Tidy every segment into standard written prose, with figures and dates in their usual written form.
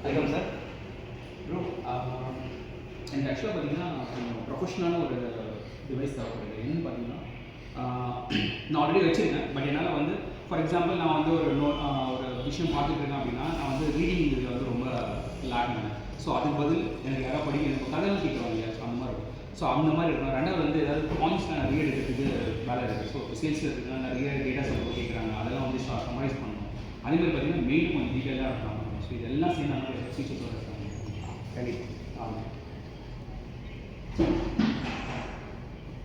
Welcome sir. Bro எனக்கு ஆக்சுவலாக பார்த்தீங்கன்னா ப்ரொஃபஷ்னலான ஒரு டிவைஸ் தேவைப்படுது. என்னென்னு பார்த்தீங்கன்னா நான் ஆல்ரெடி வச்சுருக்கேன். பட் என்னால் வந்து ஃபார் எக்ஸாம்பிள் நான் வந்து ஒரு விஷயம் பார்த்துட்டு இருக்கேன் அப்படின்னா நான் வந்து ரீடிங் இதில் வந்து ரொம்ப லேக் பண்ணேன். ஸோ அதுக்கு பதில் எனக்கு யாராவது படிக்க எனக்கு கதைகள் கேட்குறாங்க இல்லையா, ஸோ அந்த மாதிரி இருக்கும். ஸோ அந்த மாதிரி இருக்கணும். ரெண்டாவது வந்து ஏதாவது பாயிண்ட்ஸ்லாம் நிறைய எடுக்கிறதுக்கு வேலை இருக்குது. ஸோ சேல்ஸ் இருக்குதுன்னா நிறைய டேட்டாஸ் வந்து கேட்குறாங்க, அதெல்லாம் வந்து சம்மரைஸ் பண்ணணும். அதேமாதிரி பார்த்தீங்கன்னா மெயிலும் கொஞ்சம் டீட்டெயிலாக இருக்காங்க. ஸோ இதெல்லாம் சேர்ந்து ஃபீச்சர்ஸோட இருக்காங்க. கண்டிப்பாக. ஆமாம்.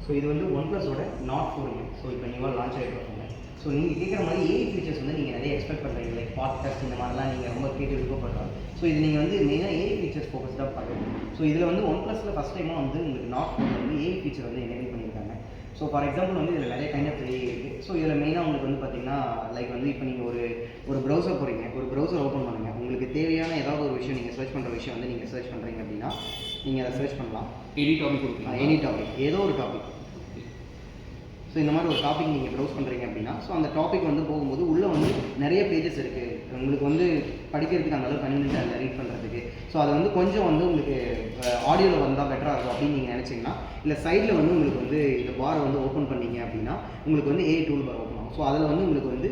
ஸோ இது வந்து OnePlusோட Nord 4. ஸோ இப்போ நீங்கள் லான்ச் ஆகிருக்காங்க. ஸோ நீங்கள் கேட்குற மாதிரி ஏஐ ஃபீச்சர்ஸ் வந்து நீங்கள் நிறைய எக்ஸ்பெக்ட் பண்ணுறீங்க. லைக் பாட்காஸ்ட் இந்த மாதிரிலாம் நீங்கள் ரொம்ப கேட்டு விருப்பப்படுறாங்க. ஸோ இது நீங்கள் வந்து மெயினாக ஏஐ ஃபீச்சர்ஸ் ஃபோக்கஸ்டாக பார்க்கணும். ஸோ இதில் வந்து OnePlusல ஃபஸ்ட் டைமாக வந்து உங்களுக்கு Nord 4 வந்து ஏஐ ஃபீச்சர் வந்து எனேபிள் பண்ணியிருக்காங்க. ஸோ ஃபார் எக்ஸாம்பிள் வந்து இதில் நிறைய கைண்ட் ஆஃப் ஏஐ இருக்குது. ஸோ இதில் மெயினாக உங்களுக்கு வந்து பார்த்தீங்கன்னா லைக் வந்து இப்போ நீங்கள் ஒரு ப்ரௌசர் போகிறீங்க, ஒரு ப்ரௌசர் ஓப்பன் பண்ணுங்கள். உங்களுக்கு தேவையான ஏதாவது ஒரு விஷயம் நீங்கள் சர்ச் பண்ணுற விஷயம் வந்து நீங்கள் சர்ச் பண்ணுறீங்க அப்படின்னா நீங்கள் அதை சர்ச் பண்ணலாம். எனி டாபிக் கொடுக்கலாம். எனி டாபிக், ஏதோ ஒரு டாபிக். ஸோ இந்த மாதிரி ஒரு டாபிக் நீங்கள் ப்ரௌஸ் பண்ணுறீங்க அப்படின்னா ஸோ அந்த டாபிக் வந்து போகும்போது உள்ளே வந்து நிறைய பேஜஸ் இருக்குது. உங்களுக்கு வந்து படிக்கிறதுக்கு அந்த அளவுக்கு கன்வீனியன்ட்டாக இல்லை ரீட் பண்ணுறதுக்கு. ஸோ அது வந்து கொஞ்சம் வந்து உங்களுக்கு ஆடியோவில் வந்தால் பெட்டராக இருக்கும் அப்படின்னு நீங்கள் நினச்சிங்கன்னா, இல்லை சைடில் வந்து உங்களுக்கு வந்து இந்த பாரை வந்து ஓப்பன் பண்ணீங்க அப்படின்னா உங்களுக்கு வந்து ஏஐ டூல் பார் ஓப்பன் ஆகும். ஸோ அதில் வந்து உங்களுக்கு வந்து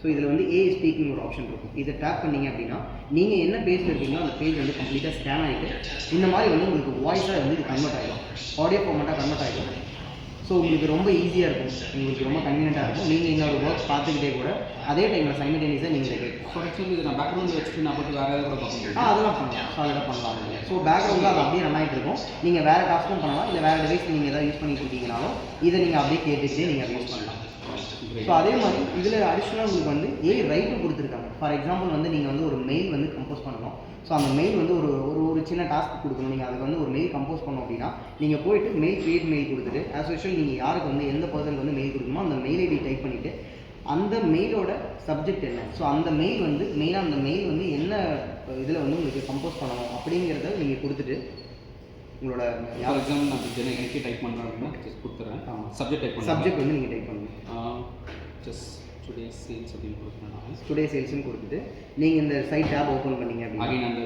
ஸோ இதில் வந்து ஏஐ ஸ்பீக்கிங் ஒரு ஆப்ஷன் இருக்கும். இதை டேப் பண்ணிங்க அப்படின்னா நீங்கள் என்ன பேஜில் இருக்கீங்களோ அந்த பேஜ் வந்து கம்ப்ளீட்டாக ஸ்கேன் ஆகிட்டு இந்த மாதிரி வந்து உங்களுக்கு வாய்ஸாக வந்து இது கன்வெர்ட் ஆகிடும், ஆடியோ ஃபார்மேட்டாக கன்வெர்ட் ஆகிடும். ஸோ உங்களுக்கு ரொம்ப ஈஸியாக இருக்கும், உங்களுக்கு ரொம்ப கன்வீனியண்ட்டாக இருக்கும். நீங்கள் இன்னொரு ஒர்க் பார்த்துக்கிட்டே கூட அதே டைமில் சைமல்டேனியஸாக நீங்கள் கேட்கலாம். ஃபார் எக்ஸாம்பிள் இது நான் பேக்ரவுண்டில் வச்சுட்டு நான் போட்டு வேறு ஏதாவது கூட பார்க்க அதெல்லாம் பண்ணலாம். ஸோ அதெல்லாம் பண்ணலாம். ஸோ பேக்ரவுண்டில் அது அப்படியே ரன் ஆகிட்டு இருக்கும். நீங்கள் வேறு டாஸ்க்கும் பண்ணலாம், இல்லை வேறு டிவைஸ் நீங்கள் எதாவது யூஸ் பண்ணிட்டு இருக்கீங்கனாலும் இதை நீங்கள் அப்படியே கேட்டுகிட்டே நீங்கள் அதை யூஸ் பண்ணலாம். ஸோ அதே மாதிரி இதில் அடிஷ்னலாக உங்களுக்கு வந்து ஏஐ ரைட்டும் கொடுத்துருக்காங்க. ஃபார் எக்ஸாம்பிள் வந்து நீங்கள் வந்து ஒரு மெயில் வந்து கம்போஸ் பண்ணணும். ஸோ அந்த மெயில் வந்து ஒரு சின்ன டாஸ்க் கொடுக்கணும். நீங்கள் அதுக்கு வந்து ஒரு மெயில் கம்போஸ் பண்ணோம் அப்படின்னா நீங்கள் போய்ட்டு கிரியேட் மெயில் கொடுத்துட்டு ஆஸ் யூஷுவல் நீங்கள் யாருக்கு வந்து எந்த பர்சனுக்கு வந்து மெயில் கொடுக்கணுமோ அந்த மெயில் ஐடி டைப் பண்ணிவிட்டு அந்த மெயிலோட சப்ஜெக்ட் என்ன, ஸோ அந்த மெயில் வந்து மெயினாக அந்த மெயில் வந்து என்ன இதில் வந்து உங்களுக்கு கம்போஸ் பண்ணணும் அப்படிங்கிறத நீங்கள் கொடுத்துட்டு உங்களோட ஃபார் எக்ஸாம்பிள் நான் எனக்கே டைப் பண்ணுறேன் அப்படின்னா ஜஸ்ட் கொடுத்துறேன். சப்ஜெக்ட் டைப் பண்ணுறேன். சப்ஜெக்ட் வந்து நீங்கள் டைப் பண்ணணும். ஜஸ்ட் டுடே சேல்ஸ் அப்படின்னு கொடுக்குறேன். டுடே சேல்ஸ்னு கொடுத்துட்டு நீங்கள் இந்த சைட் டேப் ஓப்பன் பண்ணீங்க அப்படின்னா அந்த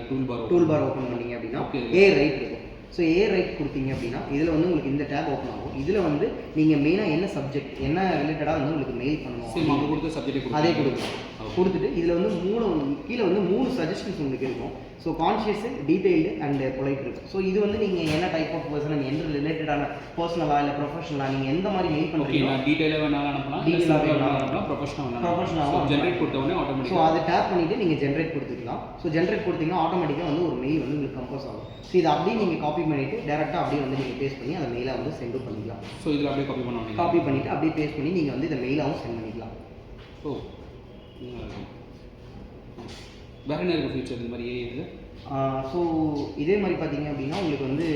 டூல் பார் ஓப்பன் பண்ணீங்க அப்படின்னா ஏ ரைட் இருக்கும். ஸோ ஏ ரைட் கொடுத்தீங்க அப்படின்னா இதில் வந்து உங்களுக்கு இந்த டேப் ஓப்பன் ஆகும். இதில் வந்து நீங்கள் மெயினாக என்ன சப்ஜெக்ட் என்ன ரிலேட்டடாக வந்து உங்களுக்கு மெயில் பண்ணணும் அவங்க கொடுத்த சப்ஜெக்ட் அதே கொடுத்துட்டு இதில் வந்து கீழே வந்து 3 சஜஷன்ஸ் உங்களுக்கு இருக்கும். So conscious, detailed and polite இருக்கும். ஸோ இது வந்து நீங்கள் என்ன டைப் ஆஃப் பர்சன், எந்த ரிலேட்டடான பர்சனலாக இல்லை ப்ரொஃபஷனலாக நீங்கள் எந்த மாதிரி மெயில் பண்ணுறீங்க, டீட்டெயிலாக வேணாலும் அனுப்பலாம், ப்ரொஃபஷனலாக ஜென்ரேட் கொடுத்தவொடனே ஆட்டோமேட்டிக். ஸோ அதை டேப் பண்ணிவிட்டு நீங்கள் ஜென்ரேட் கொடுத்துக்கலாம். ஸோ ஜென்ரேட் கொடுத்தீங்கன்னா ஆட்டோமேட்டிக்காக வந்து ஒரு மெயில் வந்து உங்களுக்கு கம்போஸ் ஆகும். ஸோ இதை அப்படியே நீங்கள் காப்பி பண்ணிவிட்டு டேரெக்டாக அப்படியே வந்து நீங்கள் பேஸ்ட் பண்ணி அந்த மெயிலை வந்து சென்ட் பண்ணிக்கலாம். ஸோ இதில் அப்படியே காப்பி பண்ணிவிட்டு அப்படியே பேஸ்ட் பண்ணி நீங்கள் வந்து இந்த மெயிலாகவும் சென்ட் பண்ணிக்கலாம். ஸோ வேறு என்ன இருக்குது ஃபியூச்சர் இந்த மாதிரி ஏஐ? ஸோ இதே மாதிரி பார்த்தீங்க அப்படின்னா உங்களுக்கு வந்து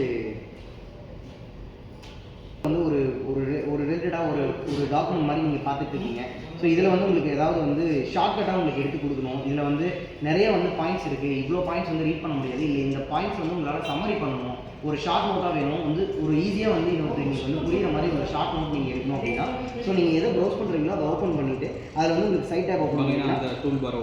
ஒரு ரிலேட்டடாக ஒரு டாக்குமெண்ட் மாதிரி நீங்கள் பார்த்துட்டு இருக்கீங்க. ஸோ இதில் வந்து உங்களுக்கு ஏதாவது வந்து ஷார்ட்கட்டாக உங்களுக்கு எடுத்து கொடுக்கணும். இதில் வந்து நிறைய வந்து பாயிண்ட்ஸ் இருக்குது. இவ்வளோ பாயிண்ட்ஸ் வந்து ரீட் பண்ண முடியாது, இல்லை இந்த பாயிண்ட்ஸ் வந்து உங்களால் சம்மரி பண்ணணும், ஒரு ஷார்ட் நோட்டாக வேணும், வந்து ஒரு ஈஸியாக வந்து இன்னொருத்தருக்கு வந்து புரியுற மாதிரி ஒரு ஷார்ட் நோட் நீங்கள் எடுக்கணும் அப்படின்னா ஸோ நீங்கள் எதை ப்ரௌஸ் பண்ணுறீங்களோ அதை ஓப்பன் பண்ணிவிட்டு அதில் வந்து உங்களுக்கு சைட் டேப் ஓப்பன் பண்ணிங்கன்னா டூல் பார்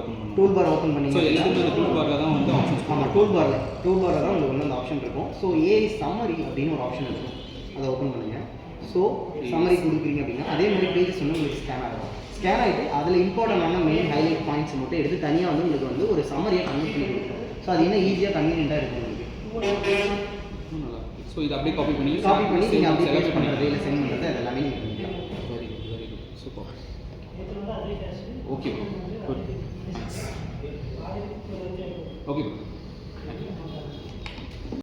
ஓப்பன் பண்ணிங்கன்னா டூல் பாரில் தான் வந்து ஆப்ஷன்ஸ். ஆமாம், டூல் பாரில் தான் உங்களுக்கு வந்து அந்த ஆப்ஷன் இருக்கும். ஸோ ஏஐ சம்மரி அப்படின்னு ஒரு ஆப்ஷன் இருக்கும், அதை ஓப்பன் பண்ணுங்கள். ஸோ சம்மரி கொடுக்குறீங்க அப்படின்னா அதே மாதிரி பேஜஸ் வந்து உங்களுக்கு ஸ்கேன் ஆகிட்டு அதில் இம்பார்ட்டண்டான மெயின் ஹைலைட் பாயிண்ட்ஸ் மட்டும் எடுத்து தனியாக வந்து உங்களுக்கு வந்து ஒரு சம்மரியாக கன்வெர்ட் பண்ணி கொடுக்கும். ஸோ அது இன்னும் ஈஸியாக கன்வீனியண்ட்டாக இருக்கும் உங்களுக்கு. ஸோ இதை அப்படியே காப்பி பண்ணி நீங்கள் அப்படியே பேஸ்ட் பண்ணுறது இல்லை சென்ட் பண்ணுறது அது எல்லாமே நீங்கள் பண்ணிக்கலாம். Very good super. Okay good. Okay.